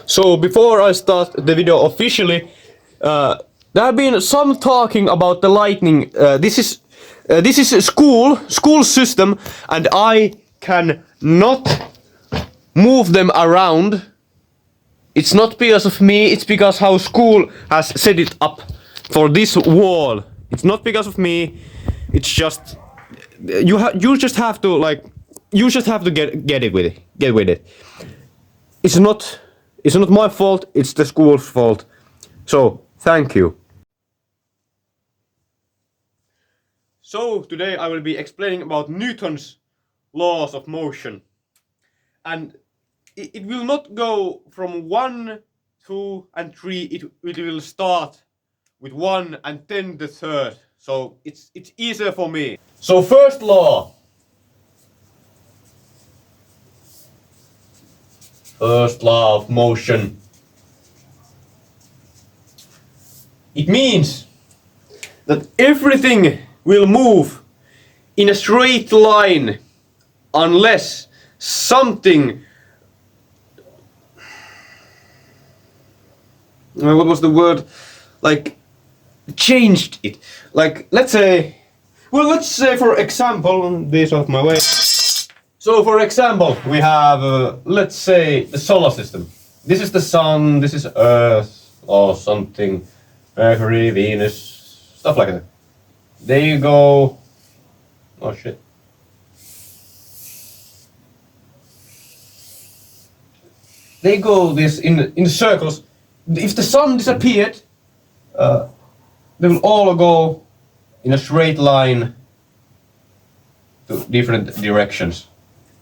So before I start the video officially, there have been some talking about the lightning. This is a school system, and I can not move them around. It's not because of me. It's because how school has set it up for this wall. It's not because of me. It's just you just have to get it with it. Get with it. It's not my fault, it's the school's fault. So, thank you. So, today I will be explaining about Newton's laws of motion. And it will not go from 1, 2 and 3, it will start with 1 and then the third. So, it's easier for me. So, first law. First law of motion. It means that everything will move in a straight line unless something... What was the word? Like, changed it. Like, let's say for example, this off my way. So for example, we have, let's say, the solar system. This is the sun, this is Earth, or something, Mercury, Venus, stuff like that. There you go. Oh shit. They go this in circles. If the sun disappeared, they will all go in a straight line to different directions.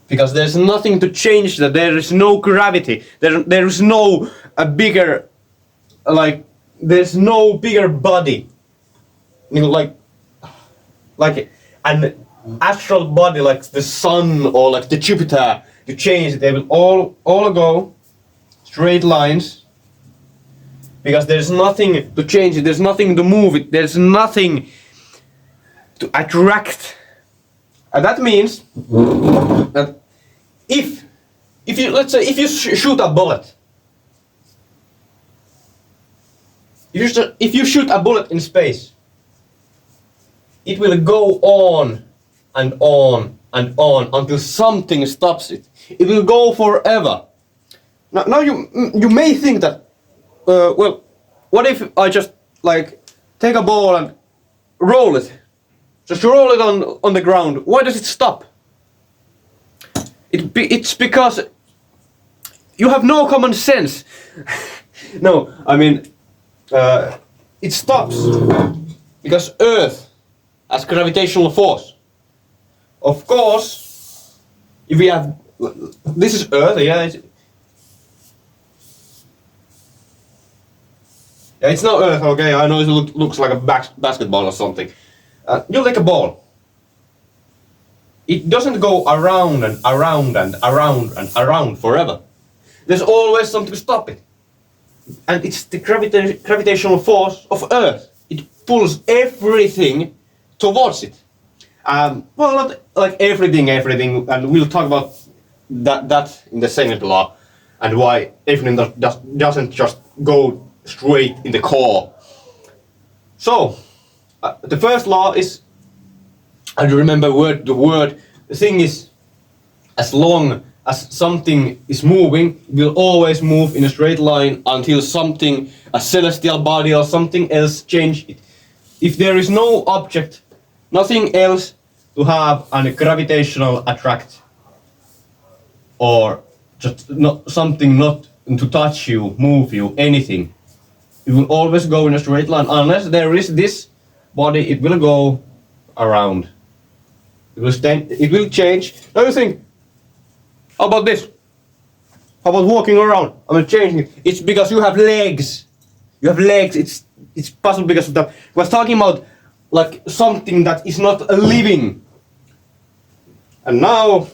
Because there's nothing to change that. There is no gravity. There is no bigger, like, there's no bigger body. You know, like an astral body, like the sun or like the Jupiter. To change it, they will all go straight lines. Because there's nothing to change it. There's nothing to move it. There's nothing to attract. And that means that if you, let's say, if you shoot a bullet, if you shoot a bullet in space, it will go on and on and on until something stops it. It will go forever. Now you may think that, well, what if I just like take a ball and roll it? Just roll it on the ground. Why does it stop? It's because you have no common sense. No, I mean, it stops because Earth has gravitational force. Of course, if we have, this is Earth, yeah. It's not Earth, okay. I know it looks like a basketball or something. You take a ball. It doesn't go around and around and around and around forever. There's always something to stop it. And it's the gravitational force of Earth. It pulls everything towards it. Well, not like everything, and we'll talk about that in the second law, and why everything doesn't just go straight in the core. So, the first law is, I remember the thing is, as long as something is moving, it will always move in a straight line until something, a celestial body or something else, change it. If there is no object, nothing else to have a gravitational attract, or just something not to touch you, move you, anything, it will always go in a straight line. Unless there is this body, it will go around. It will change. Now you think, how about this? How about walking around? I'm changing it. It's because you have legs. You have legs. It's possible because of that. We're talking about like something that is not living. And now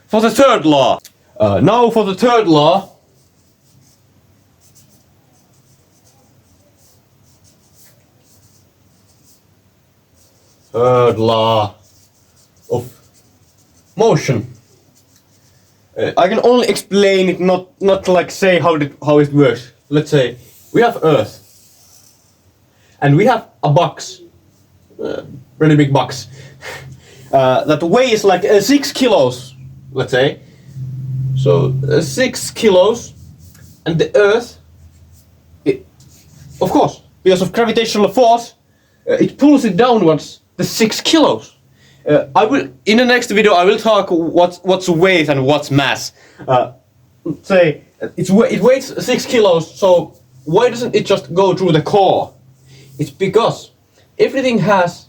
for the third law. Third law of motion. I can only explain it, not like say how it works. Let's say we have Earth, and we have a box, really big box, that weighs like 6 kilos. Let's say, so 6 kilos, and the Earth, of course, because of gravitational force, it pulls it downwards the 6 kilos. I will in the next video. I will talk what's weight and what's mass. Let's say it weighs 6 kilos. So why doesn't it just go through the core? It's because everything has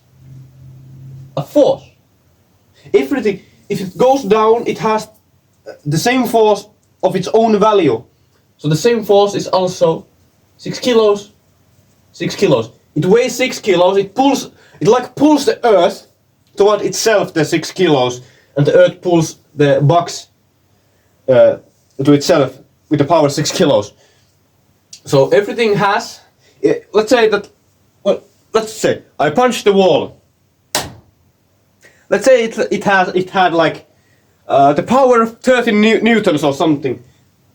a force. Everything, if it goes down, it has the same force of its own value. So the same force is also 6 kilos. 6 kilos. It weighs 6 kilos. It pulls the Earth toward itself, the 6 kilos, and the Earth pulls the box to itself with the power 6 kilos. So everything has. Let's say that. Well, let's say I punched the wall. Let's say it had like the power of 30 newtons or something.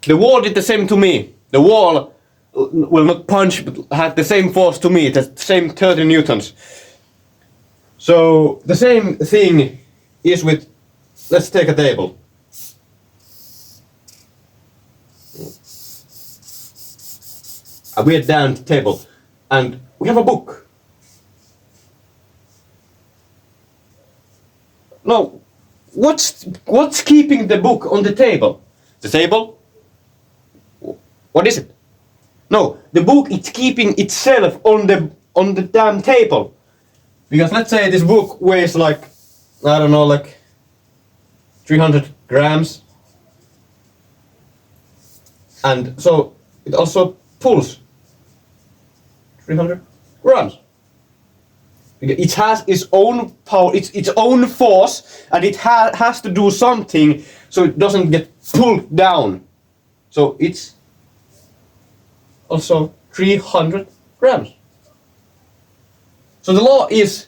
The wall did the same to me. The wall will not punch, but had the same force to me. The same 30 newtons. So the same thing is with, let's take a table. A weird down table, and we have a book. No, what's keeping the book on the table? The table? What is it? No, the book is keeping itself on the damn table. Because let's say this book weighs like, I don't know, like 300 grams. And so it also pulls 300 grams. It has its own power, its own force, and it has to do something so it doesn't get pulled down. So it's also 300 grams. So the law is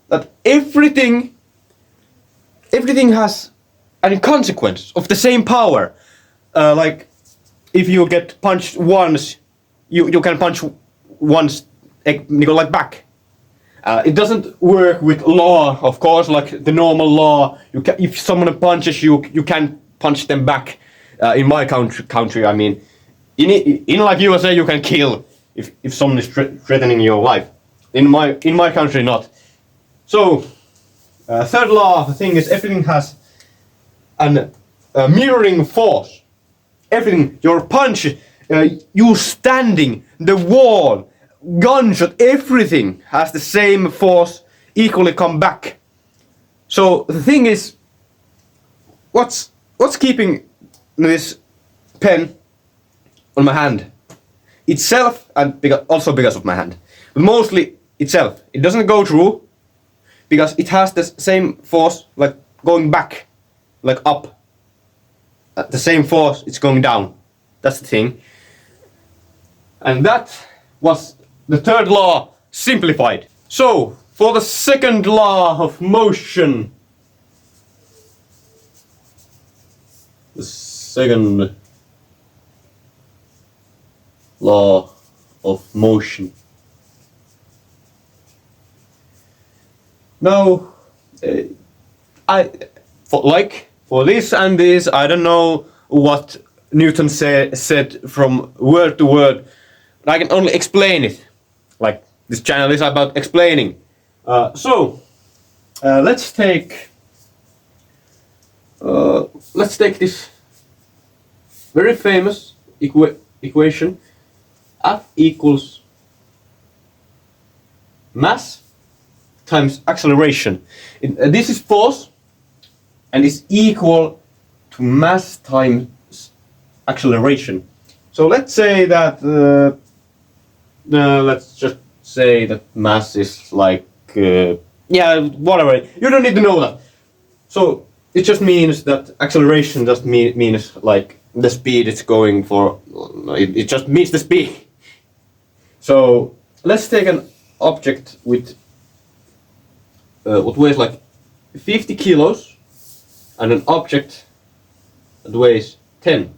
that everything has a consequence of the same power. Like if you get punched once, you can punch once, like back. It doesn't work with law, of course, like the normal law. If someone punches you, you can't punch them back. In my country, I mean, in like USA, you can kill if someone is threatening your life. In my country, not. So, third law, the thing is, everything has a mirroring force. Everything, your punch, you standing, the wall, gunshot, everything has the same force, equally come back. So the thing is, what's keeping this pen on my hand? Itself, and also because of my hand, but mostly itself. It doesn't go through because it has the same force, like going back, like up. At the same force, it's going down. That's the thing. And that was the third law simplified. So, for the second law of motion. The second law of motion. Now, for this and this, I don't know what Newton said from word to word, but I can only explain it. Like, this channel is about explaining. Let's take this very famous equation. F equals mass times acceleration. This is force and is equal to mass times acceleration. So let's say that let's just say that mass is like yeah, whatever. You don't need to know that. So it just means that acceleration just means like the speed it's going for. It just means the speed. So let's take an object with what weighs like 50 kilos and an object that weighs 10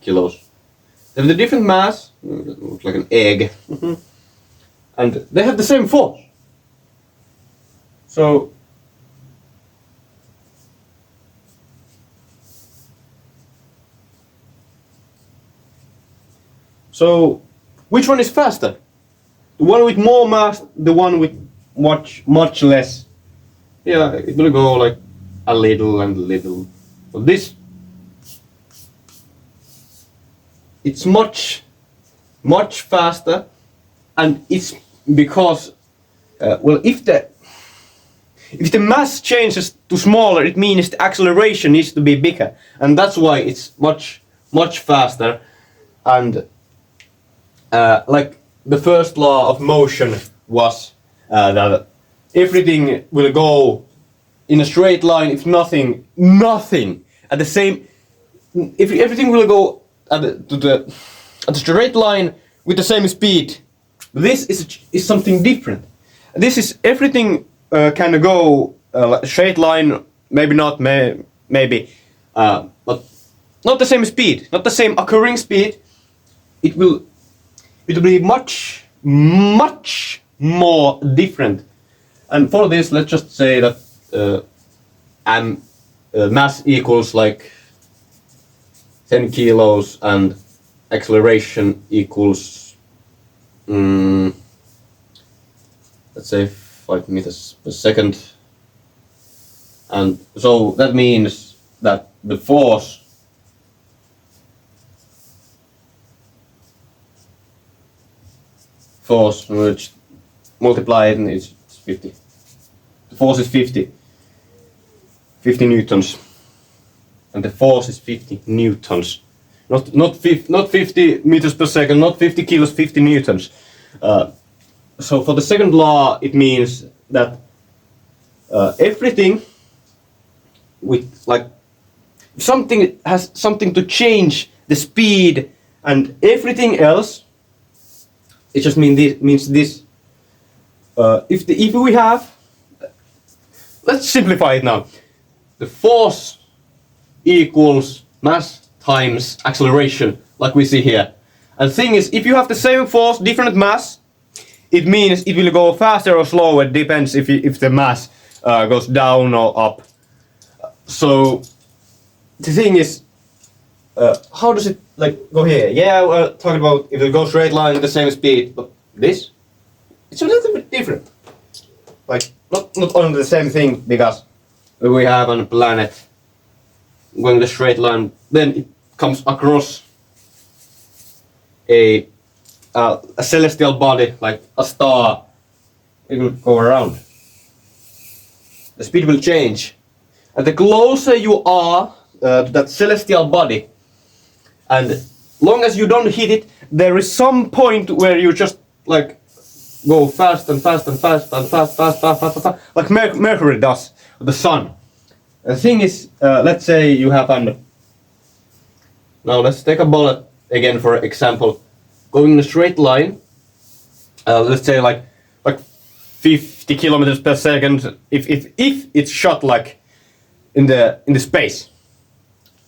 kilos. They have the different mass, it looks like an egg, and they have the same force. So which one is faster? The one with more mass, the one with much less? Yeah, it will go like a little and little. But this, it's much faster, and it's because well, if the mass changes to smaller, it means the acceleration needs to be bigger, and that's why it's much faster. And like the first law of motion was that everything will go in a straight line if nothing at the same. If everything will go at the straight line with the same speed, this is something different. This is everything can go straight line, maybe not, maybe, but not the same speed, not the same occurring speed. It will be much more different. And for this, let's just say that mass equals like 10 kilos and acceleration equals let's say 5 meters per second. And so that means that the force which multiplied is 50. The force is 50 newtons, and the force is 50 newtons. Not 50 meters per second, not 50 kilos, 50 newtons. So for the second law, it means that everything with like something has something to change the speed and everything else. It just means this. If we have, let's simplify it now. The force equals mass times acceleration, like we see here. And the thing is, if you have the same force, different mass, it means it will go faster or slower. It depends if the mass goes down or up. So the thing is, how does it like go here? Yeah, we're talking about if it goes straight line at the same speed, but this, it's a little bit different. Like not only the same thing, because we have on a planet going the straight line, then it comes across a celestial body like a star. It will go around. The speed will change, and the closer you are to that celestial body, and long as you don't hit it, there is some point where you just like go fast and fast and fast and fast, like Mercury does, the sun. The thing is, let's say you have now let's take a bullet again for example, going in a straight line. Let's say like 50 kilometers per second. If it's shot like in the space,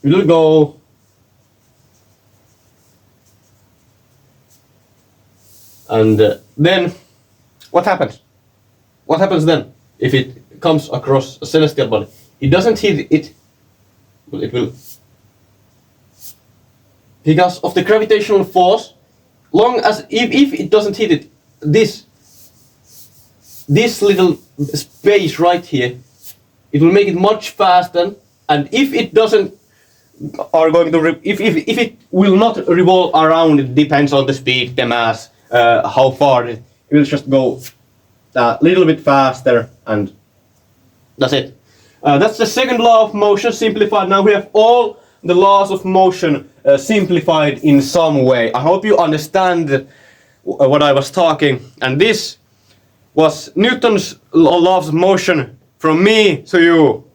it will go. And then, what happens? What happens then if it comes across a celestial body? It doesn't hit it. Well, it will, because of the gravitational force. Long as if it doesn't hit it, this little space right here, it will make it much faster. And if it doesn't, if it will not revolve around, it depends on the speed, the mass. How far it will just go a little bit faster, and that's it. That's the second law of motion simplified. Now we have all the laws of motion simplified in some way. I hope you understand what I was talking, and this was Newton's laws of motion from me to you.